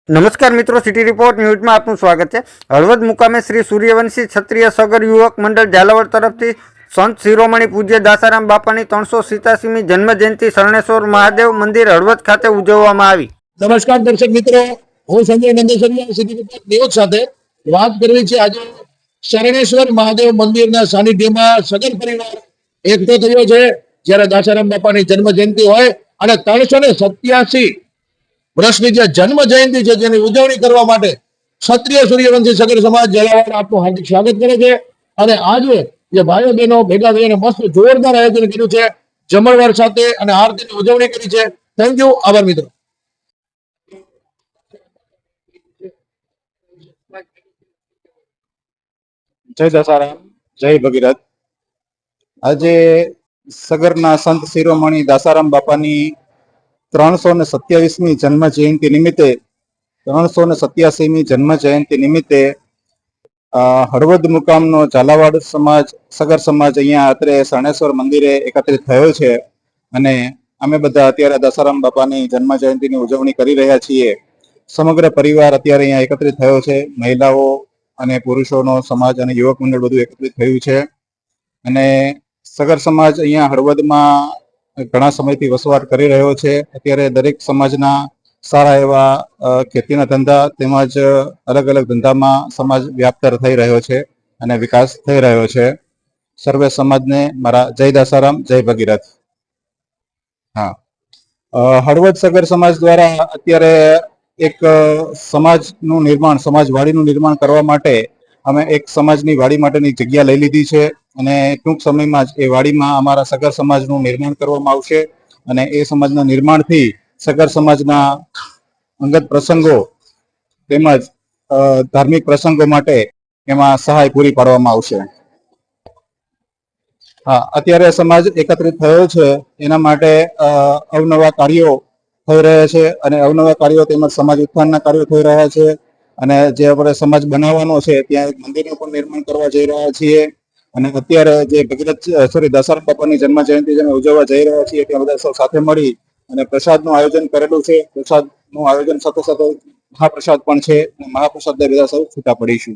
નમસ્કાર મિત્રો, city report ન્યૂઝમાં આપનું સ્વાગત છે। હળવદ મુકામે શ્રી સૂર્યવંશી ક્ષત્રિય સગર યુવક મંડળ ઝાલાવાડ તરફથી સંત શિરોમણી પૂજ્ય દાસારામ બાપાની 387મી જન્મ જયંતિ શરણેશ્વર મહાદેવ મંદિર હળવદ ખાતે ઉજવવામાં આવી। નમસ્કાર દર્શક મિત્રો, હું Sanjay Nandesariya city report news સાથે વાત કરવી છે। આજે શરણેશ્વર મહાદેવ મંદિરના સાનિધ્યમાં સગર પરિવાર એકઠો થયો છે, જ્યારે દાસારામ બાપાની જન્મ જયંતિ હોય અને 387 વર્ષની જે જન્મ જયંતિ છે જેની ઉજવણી કરવા માટે ક્ષત્રિય સૂર્યવંશી સગર સમાજ ઝાલાવાડ આપનું હાર્દિક સ્વાગત કરે છે। અને આજે જે ભાઈઓ બહેનો ભેગા થઈને મસ્ત જોરદાર આયોજન કર્યું છે, જમણવાર સાથે અને આરતીની ઉજવણી કરી છે। થેન્ક યુ, આભાર મિત્રો। જય દસારામ, જય ભગીરથ। આજે સગરના સંત શિરોમણી દાસારામ બાપાની 327મી જન્મ જયંતિ નિમિત્તે 387મી જન્મ જયંતિ નિમિત્તે હળવદ મુકામનો ઝાલાવાડ સમાજ સગર સમાજ અહીંયા અત્રે શરણેશ્વર મંદિરે એકત્રિત થયો છે અને અમે બધા અત્યારે દાસારામ બાપાની જન્મ જયંતિની ઉજવણી કરી રહ્યા છીએ। સમગ્ર પરિવાર અત્યારે અહીંયા એકત્રિત થયો છે। મહિલાઓ અને પુરુષોનો સમાજ અને યુવક મંડળ બધું એકત્રિત થયું છે અને સગર સમાજ અહીંયા હળવદમાં ઘણા સમયથી વસવાટ કરી રહ્યો છે। અત્યારે દરેક સમાજના સારા એવા ખેતીના ધંધા તેમજ અલગ અલગ ધંધામાં સમાજ વ્યાપ્ત થઈ રહ્યો છે અને વિકાસ થઈ રહ્યો છે। સર્વે સમાજને મારા જય દાસારામ, જય ભગીરથ। હા, હળવદ સગર સમાજ દ્વારા અત્યારે એક સમાજનું નિર્માણ, સમાજવાડીનું નિર્માણ કરવા માટે અમે એક સમાજની વાડી માટેની જગ્યા લઈ લીધી છે અને ટૂંક સમયમાં જ એ વાડીમાં અમારા સગર સમાજનું નિર્માણ કરવામાં આવશે અને એ સમાજના નિર્માણથી સગર સમાજના અંગત પ્રસંગો તેમજ ધાર્મિક પ્રસંગો માટે એમાં સહાય પૂરી પાડવામાં આવશે। હા, અત્યારે સમાજ એકત્રિત થયો છે એના માટે અવનવા કાર્યો થઈ રહ્યા છે અને અવનવા કાર્યો તેમજ સમાજ ઉત્થાનના કાર્યો થઈ રહ્યા છે અને જે આપણે સમાજ બનાવવાનો છે ત્યાં એક મંદિરનું પણ નિર્માણ કરવા જઈ રહ્યા છીએ અને અત્યારે જે દાસારામ બાપાની જન્મ જયંતિ જેને ઉજવવા જઈ રહ્યા છીએ ત્યાં બધા સૌ સાથે મળી અને પ્રસાદનું આયોજન કરેલું છે। પ્રસાદનું આયોજન સાથે સાથે મહાપ્રસાદ પણ છે અને મહાપ્રસાદ બધા સૌ છૂટા પડીશું।